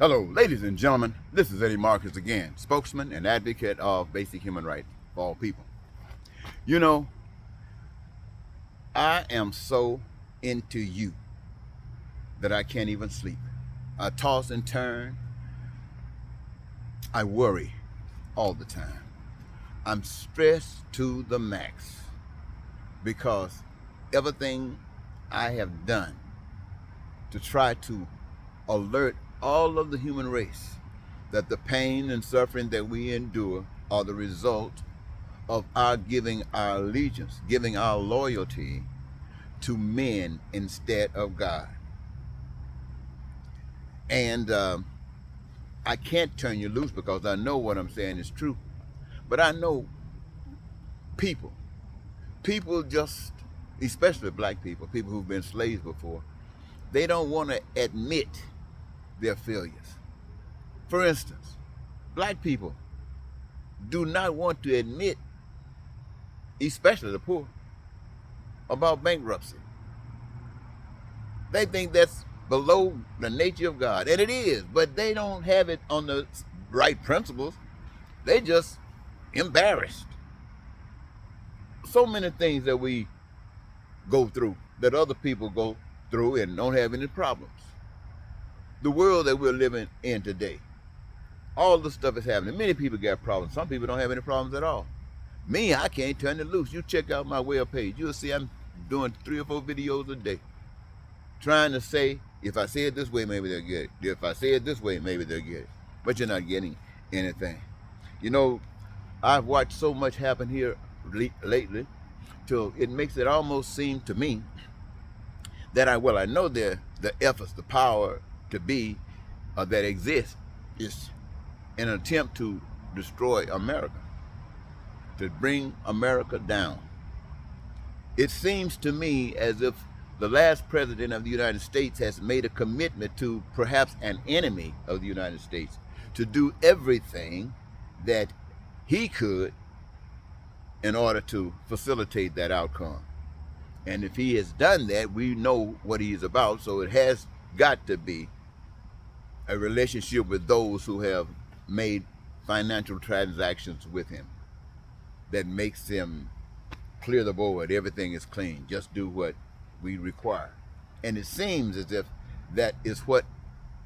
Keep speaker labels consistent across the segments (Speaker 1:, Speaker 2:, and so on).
Speaker 1: Hello, ladies and gentlemen. This is Eddie Marcus again, spokesman and advocate of basic human rights for all people. You know, I am so into you that I can't even sleep. I toss and turn. I worry all the time. I'm stressed to the max because everything I have done to try to alert all of the human race that the pain and suffering that we endure are the result of our giving our allegiance, giving our loyalty to men instead of God. And I can't turn you loose because I know what I'm saying is true. But I know people just, especially black people who've been slaves before, they don't want to admit their failures. For instance, black people do not want to admit, especially the poor, about bankruptcy. They think that's below the nature of God, and it is, but they don't have it on the right principles. They just embarrassed. So many things that we go through that other people go through and don't have any problems. The world that we're living in today, all the stuff is happening. Many people got problems. Some people don't have any problems at all. Me, I can't turn it loose. You check out my web page. You'll see I'm doing 3 or 4 videos a day, trying to say, if I say it this way, maybe they'll get it. If I say it this way, maybe they'll get it. But you're not getting anything. You know, I've watched so much happen here lately, till it makes it almost seem to me that I know the efforts, the power to be that exists is an attempt to destroy America, to bring America down. It seems to me as if the last president of the United States has made a commitment to perhaps an enemy of the United States to do everything that he could in order to facilitate that outcome. And if he has done that, we know what he's about, so it has got to be a relationship with those who have made financial transactions with him that makes him clear the board. Everything is clean. Just do what we require. And it seems as if that is what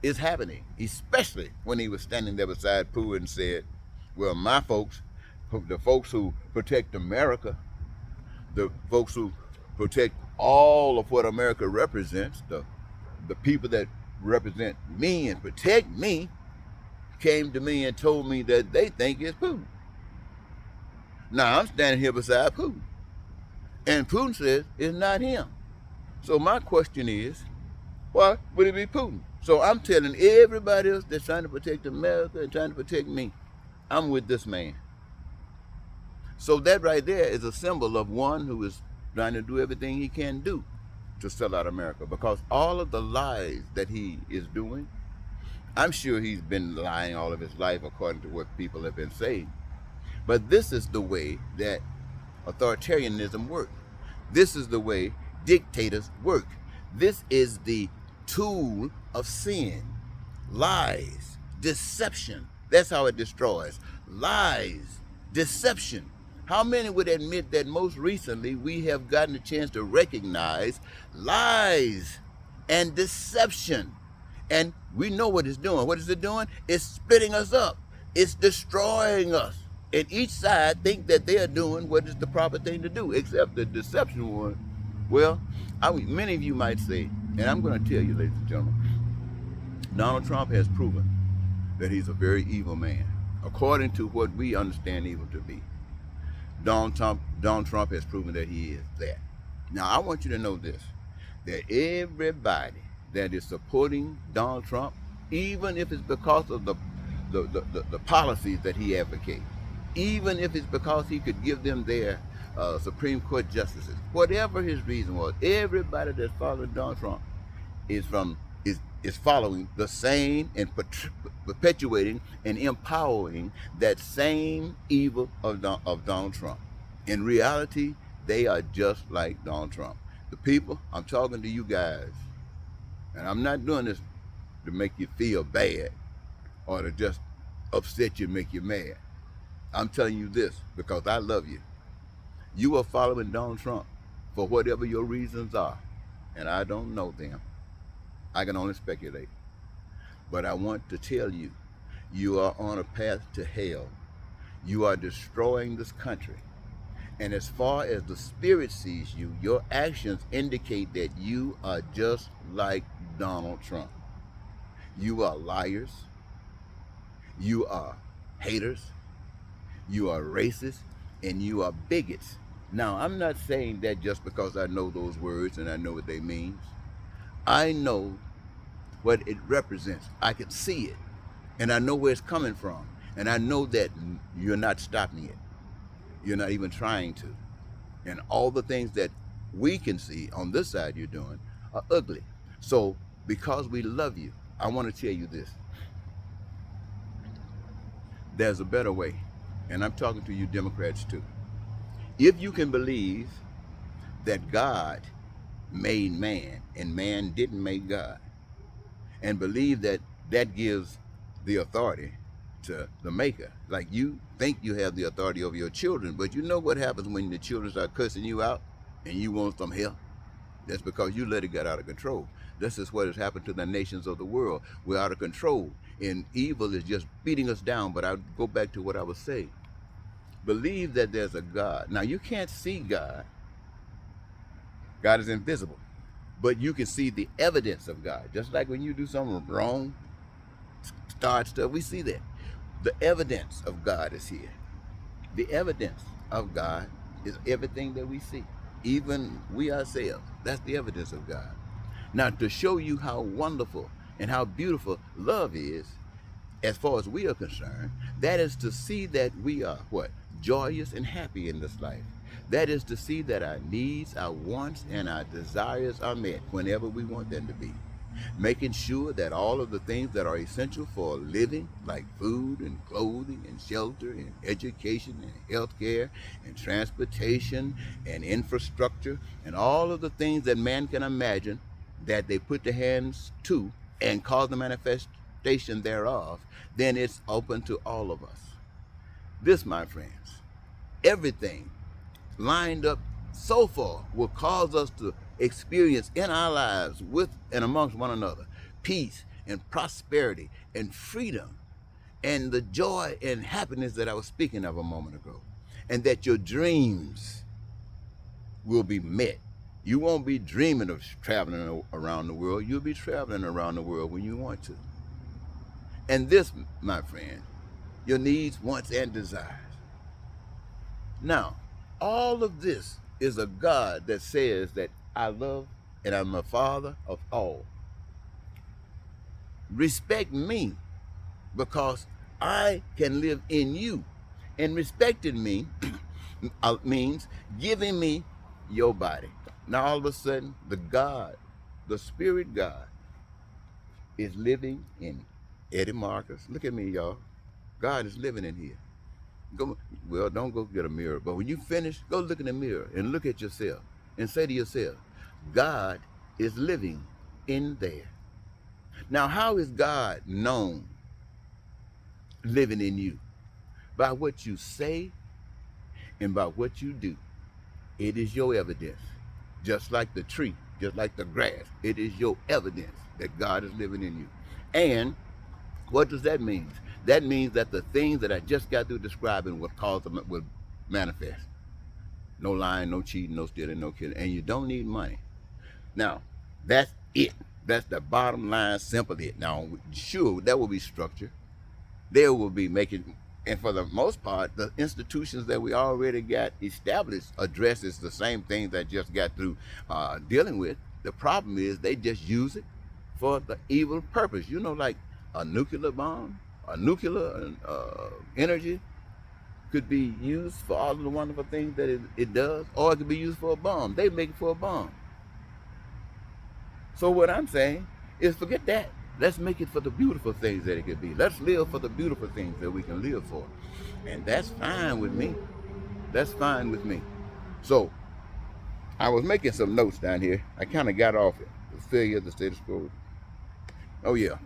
Speaker 1: is happening, especially when he was standing there beside Pooh and said, well, my folks, the folks who protect America, the folks who protect all of what America represents, the people that represent me and protect me, came to me and told me that they think it's Putin. Now I'm standing here beside Putin, and Putin says it's not him. So my question is, why would it be Putin? So I'm telling everybody else that's trying to protect America and trying to protect me, I'm with this man. So that right there is a symbol of one who is trying to do everything he can do to sell out America, because all of the lies that he is doing, I'm sure he's been lying all of his life according to what people have been saying. But this is the way that authoritarianism works. This is the way dictators work. This is the tool of sin. Lies, deception. That's how it destroys. Lies, deception. How many would admit that most recently we have gotten a chance to recognize lies and deception? And we know what it's doing. What is it doing? It's splitting us up. It's destroying us. And each side think that they are doing what is the proper thing to do, except the deception one. Well, many of you might say, and I'm going to tell you, ladies and gentlemen, Donald Trump has proven that he's a very evil man, according to what we understand evil to be. Donald Trump has proven that he is that. Now, I want you to know this, that everybody that is supporting Donald Trump, even if it's because of the policies that he advocates, even if it's because he could give them their Supreme Court justices, whatever his reason was, everybody that's following Donald Trump is following the same and perpetuating and empowering that same evil of Donald Trump. In reality, they are just like Donald Trump. The people, I'm talking to you guys, and I'm not doing this to make you feel bad. or to just upset you, make you mad. I'm telling you this because I love you. You are following Donald Trump for whatever your reasons are, and I don't know them. I can only speculate. But I want to tell you, you are on a path to hell. You are destroying this country. And as far as the spirit sees you, your actions indicate that you are just like Donald Trump. You are liars. You are haters. You are racist. And you are bigots. Now, I'm not saying that just because I know those words and I know what they mean. I know what it represents. I can see it. And I know where it's coming from. And I know that you're not stopping it. You're not even trying to. And all the things that we can see on this side you're doing are ugly. So because we love you, I want to tell you this. There's a better way. And I'm talking to you Democrats too. If you can believe that God made man and man didn't make God, and believe that that gives the authority to the maker. Like you think you have the authority over your children, but you know what happens when the children start cussing you out and you want some help? That's because you let it get out of control. This is what has happened to the nations of the world. We're out of control and evil is just beating us down. But I'll go back to what I was saying. Believe that there's a God. Now you can't see God. God is invisible. But you can see the evidence of God. Just like when you do something wrong, start stuff, we see that. The evidence of God is here. The evidence of God is everything that we see. Even we ourselves. That's the evidence of God. Now, to show you how wonderful and how beautiful love is, as far as we are concerned, that is to see that we are what? Joyous and happy in this life. That is to see that our needs, our wants, and our desires are met whenever we want them to be. Making sure that all of the things that are essential for living, like food and clothing and shelter and education and healthcare and transportation and infrastructure and all of the things that man can imagine that they put their hands to and cause the manifestation thereof, then it's open to all of us. This, my friends, everything lined up so far will cause us to experience in our lives with and amongst one another peace and prosperity and freedom and the joy and happiness that I was speaking of a moment ago, and that your dreams will be met. You won't be dreaming of traveling around the world. You'll be traveling around the world when you want to. And this, my friend, your needs, wants, and desires. Now, all of this is a God that says that I love and I'm a father of all. Respect me because I can live in you. And respecting me means giving me your body. Now all of a sudden, the God, the Spirit God, is living in Eddie Marcus. Look at me, y'all. God is living in here. Go, well, don't go get a mirror, but when you finish, go look in the mirror and look at yourself and say to yourself, God is living in there. Now, how is God known living in you? By what you say and by what you do. It is your evidence. Just like the tree, just like the grass, it is your evidence that God is living in you. And what does that mean? That means that the things that I just got through describing will manifest. No lying, no cheating, no stealing, no killing. And you don't need money. Now, that's it. That's the bottom line, simple it. Now, sure, that will be structure. They will be making, and for the most part, the institutions that we already got established addresses the same things that just got through dealing with. The problem is they just use it for the evil purpose. You know, like a nuclear bomb, a nuclear energy could be used for all of the wonderful things that it does, or it could be used for a bomb. They make it for a bomb. So what I'm saying is forget that. Let's make it for the beautiful things that it could be. Let's live for the beautiful things that we can live for. And that's fine with me. That's fine with me. So I was making some notes down here. I kind of got off it. The failure of the status quo. Oh yeah.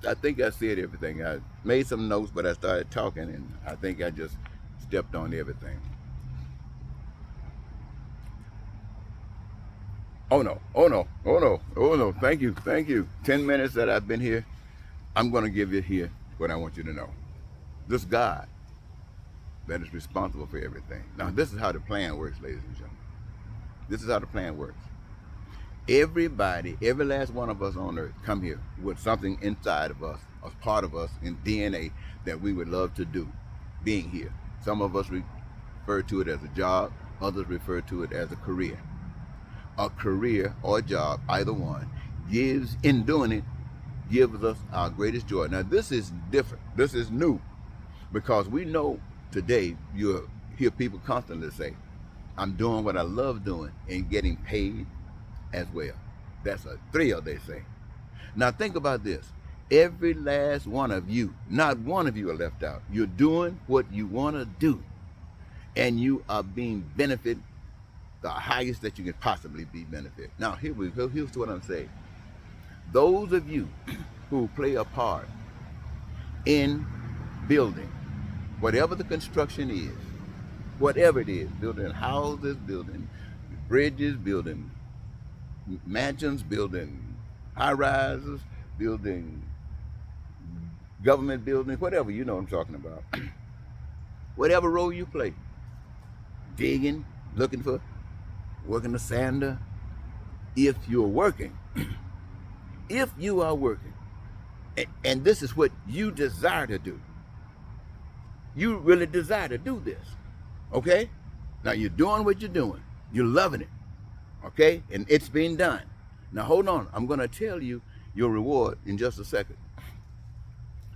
Speaker 1: I think I said everything. I made some notes, but I started talking, and I think I just stepped on everything. Oh no, oh no, oh no, oh no. Thank you, thank you. 10 minutes that I've been here, I'm going to give you here what I want you to know. This God that is responsible for everything. Now, this is how the plan works, ladies and gentlemen. This is how the plan works. Everybody, every last one of us on earth come here with something inside of us, a part of us in DNA that we would love to do, being here. Some of us refer to it as a job, others refer to it as a career. A career or a job, either one, in doing it, gives us our greatest joy. Now, this is different. This is new, because we know today you hear people constantly say, I'm doing what I love doing and getting paid as well. That's a thrill, they say. Now think about this. Every last one of you, not one of you are left out. You're doing what you want to do, and you are being benefited the highest that you can possibly be benefited. Now here's what I'm saying. Those of you who play a part in building, whatever the construction is, whatever it is, building houses, building bridges, building mansions, building high rises, building government buildings, whatever, you know what I'm talking about. Whatever role you play, digging, looking for, working the sander, if you're working, if you are working, and this is what you desire to do, you really desire to do this, okay? Now you're doing what you're doing, you're loving it, okay? And it's being done. Now hold on, I'm gonna tell you your reward in just a second.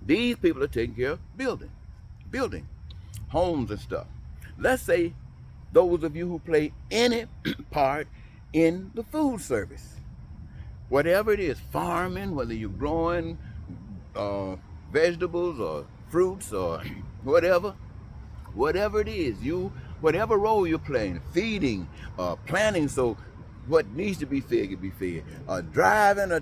Speaker 1: These people are taking care of building homes and stuff. Let's say those of you who play any part in the food service, whatever it is, farming, whether you're growing vegetables or fruits or whatever it is, whatever role you're playing, feeding, planning, so what needs to be fed can be fed, driving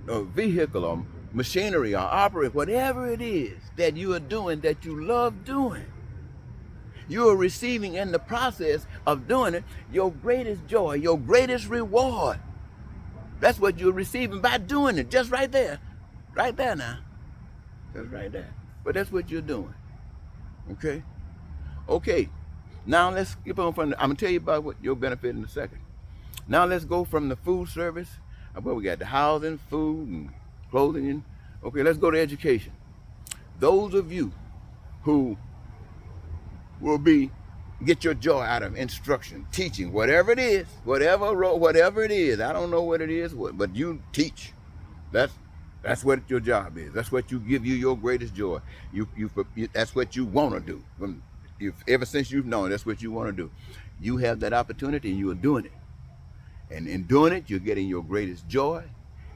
Speaker 1: a vehicle or machinery or operate, whatever it is that you are doing that you love doing, you are receiving in the process of doing it your greatest joy, your greatest reward. That's what you're receiving by doing it, just right there now, just right there. But that's what you're doing, okay. Now let's skip on from I'm gonna tell you about what your benefit in a second. Now let's go from the food service, well, we got the housing, food, and clothing, and okay, let's go to education. Those of you who will get your joy out of instruction, teaching, whatever it is, whatever it is. I don't know what it is, but you teach. That's what your job is. That's what give you your greatest joy. That's what you want to do. Ever since you've known, that's what you want to do. You have that opportunity, and you are doing it. And in doing it, you're getting your greatest joy,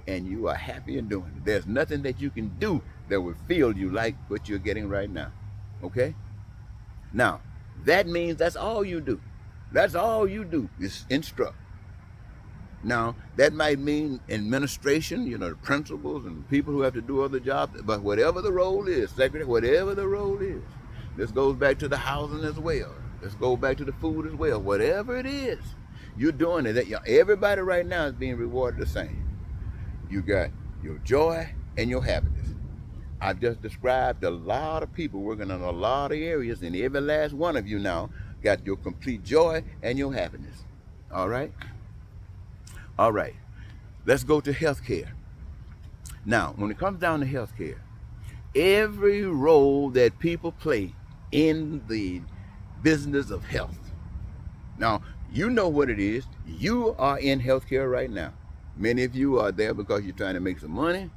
Speaker 1: and you are happy in doing it. There's nothing that you can do that will feel you like what you're getting right now. Okay? Now, that means that's all you do. That's all you do is instruct. Now, that might mean administration, the principals and people who have to do other jobs, but whatever the role is, secretary, whatever the role is, this goes back to the housing as well. This goes back to the food as well. Whatever it is, you're doing it. Everybody right now is being rewarded the same. You got your joy and your happiness. I've just described a lot of people working in a lot of areas, and every last one of you now got your complete joy and your happiness. All right? All right. Let's go to healthcare. Now, when it comes down to healthcare, every role that people play in the business of health. Now, you know what it is. You are in healthcare right now. Many of you are there because you're trying to make some money.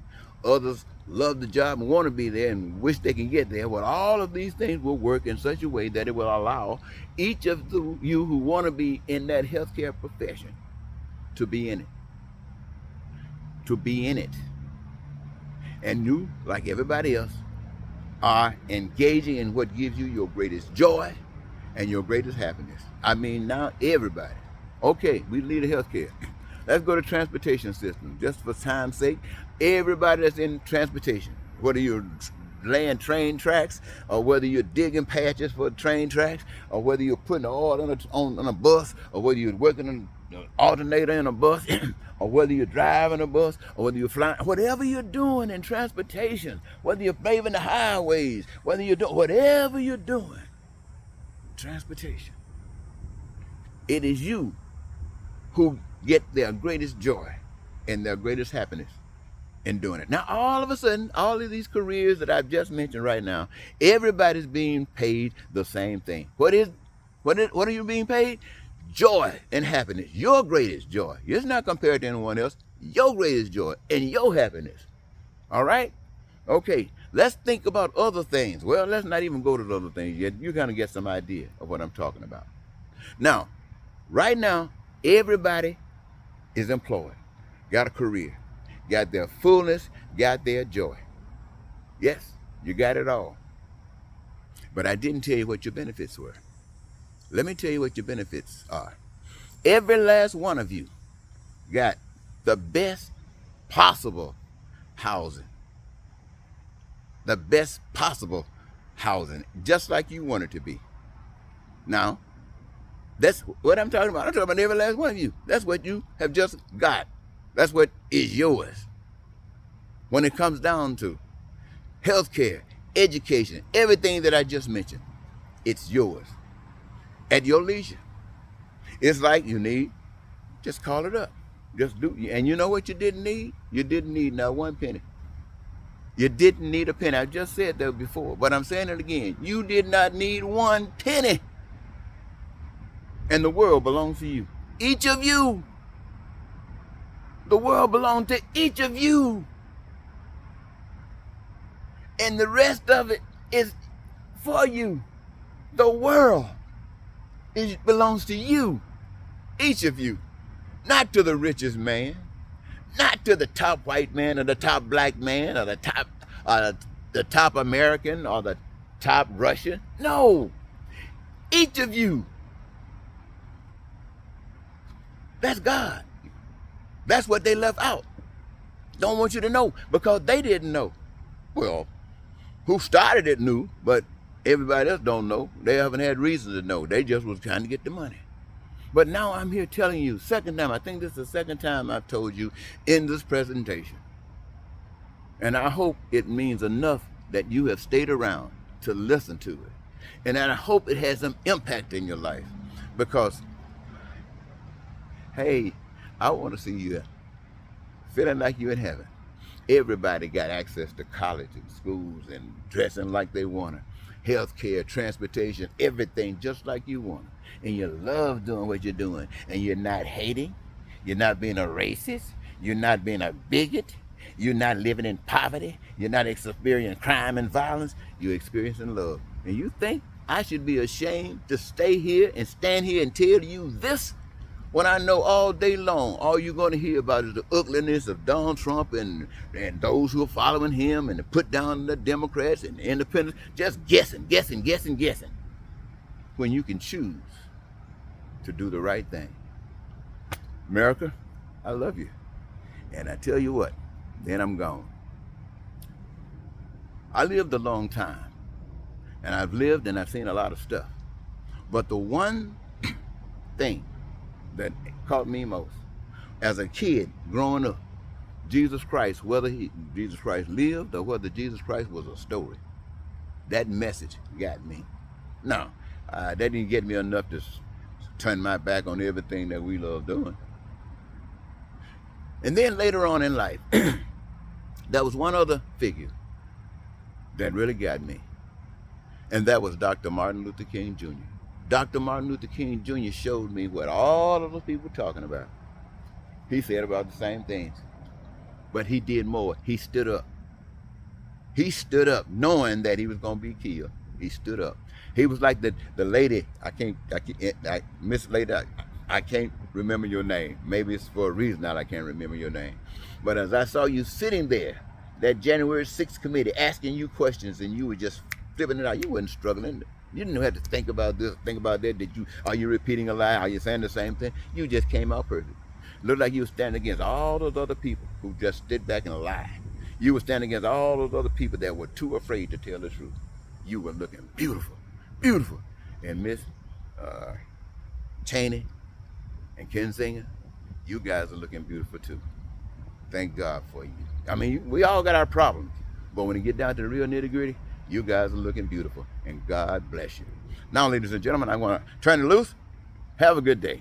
Speaker 1: Others love the job and want to be there and wish they can get there. Well, all of these things will work in such a way that it will allow each of you who want to be in that healthcare profession to be in it. To be in it. And you, like everybody else, are engaging in what gives you your greatest joy and your greatest happiness. I mean, now everybody. Okay, we leave the healthcare. Let's go to transportation system. Just for time's sake, everybody that's in transportation, whether you're laying train tracks, or whether you're digging patches for train tracks, or whether you're putting oil on a bus, or whether you're working on an alternator in a bus, or whether you're driving a bus, or whether you're flying, whatever you're doing in transportation, whether you're paving the highways, whether you're doing whatever you're doing, transportation, it is you who get their greatest joy and their greatest happiness in doing it. Now, all of a sudden, all of these careers that I've just mentioned right now, everybody's being paid the same thing. What are you being paid? Joy and happiness. Your greatest joy. It's not compared to anyone else. Your greatest joy and your happiness. All right? Okay, let's think about other things. Well, let's not even go to the other things yet. You kind of get some idea of what I'm talking about. Now, right now, everybody is employed, got a career, got their fullness, got their joy. Yes, you got it all. But I didn't tell you what your benefits were. Let me tell you what your benefits are. Every last one of you got the best possible housing. The best possible housing, just like you want it to be. Now, that's what I'm talking about. I'm talking about every last one of you. That's what you have just got. That's what is yours. When it comes down to healthcare, education, everything that I just mentioned, it's yours. At your leisure. It's like you need, just call it up. Just do. And you know what you didn't need? You didn't need not one penny. You didn't need a penny. I just said that before, but I'm saying it again. You did not need one penny. And the world belongs to you. Each of you. The world belongs to each of you. And the rest of it is for you. The world belongs to you. Each of you. Not to the richest man. Not to the top white man or the top black man or the top American or the top Russian. No. Each of you. That's God. That's what they left out. Don't want you to know because they didn't know. Well, who started it knew, but everybody else don't know. They haven't had reason to know. They just was trying to get the money. But now I'm here telling you, second time, I think this is the second time I've told you in this presentation. And I hope it means enough that you have stayed around to listen to it. And I hope it has some impact in your life because hey, I want to see you feeling like you're in heaven. Everybody got access to college and schools and dressing like they want to. Healthcare, transportation, everything just like you want to. And you love doing what you're doing. And you're not hating. You're not being a racist. You're not being a bigot. You're not living in poverty. You're not experiencing crime and violence. You're experiencing love. And you think I should be ashamed to stay here and stand here and tell you this? When I know all day long, all you're going to hear about is the ugliness of Donald Trump and those who are following him and to put down the Democrats and the independents, just guessing. When you can choose to do the right thing. America, I love you. And I tell you what, then I'm gone. I lived a long time. And I've lived and I've seen a lot of stuff. But the one thing that caught me most as a kid growing up, Jesus Christ, whether Jesus Christ lived or whether Jesus Christ was a story, that message got me. Now, that didn't get me enough to turn my back on everything that we love doing. And then later on in life, there was one other figure that really got me, and that was Dr. Martin Luther King Jr. Dr. Martin Luther King Jr. showed me what all of those people were talking about. He said about the same things, but he did more. He stood up. He stood up knowing that he was going to be killed. He stood up. He was like the lady, Miss Lady, I can't remember your name. Maybe it's for a reason that I can't remember your name. But as I saw you sitting there, that January 6th committee asking you questions and you were just flipping it out, you wasn't struggling. You didn't have to think about this, think about that. Are you repeating a lie? Are you saying the same thing? You just came out perfect. Looked like you were standing against all those other people who just stood back and lied. You were standing against all those other people that were too afraid to tell the truth. You were looking beautiful, beautiful. And Miss uh, Cheney and Ken Singer, you guys are looking beautiful too. Thank God for you. I mean, we all got our problems, but when you get down to the real nitty gritty, you guys are looking beautiful, and God bless you. Now, ladies and gentlemen, I want to turn it loose. Have a good day.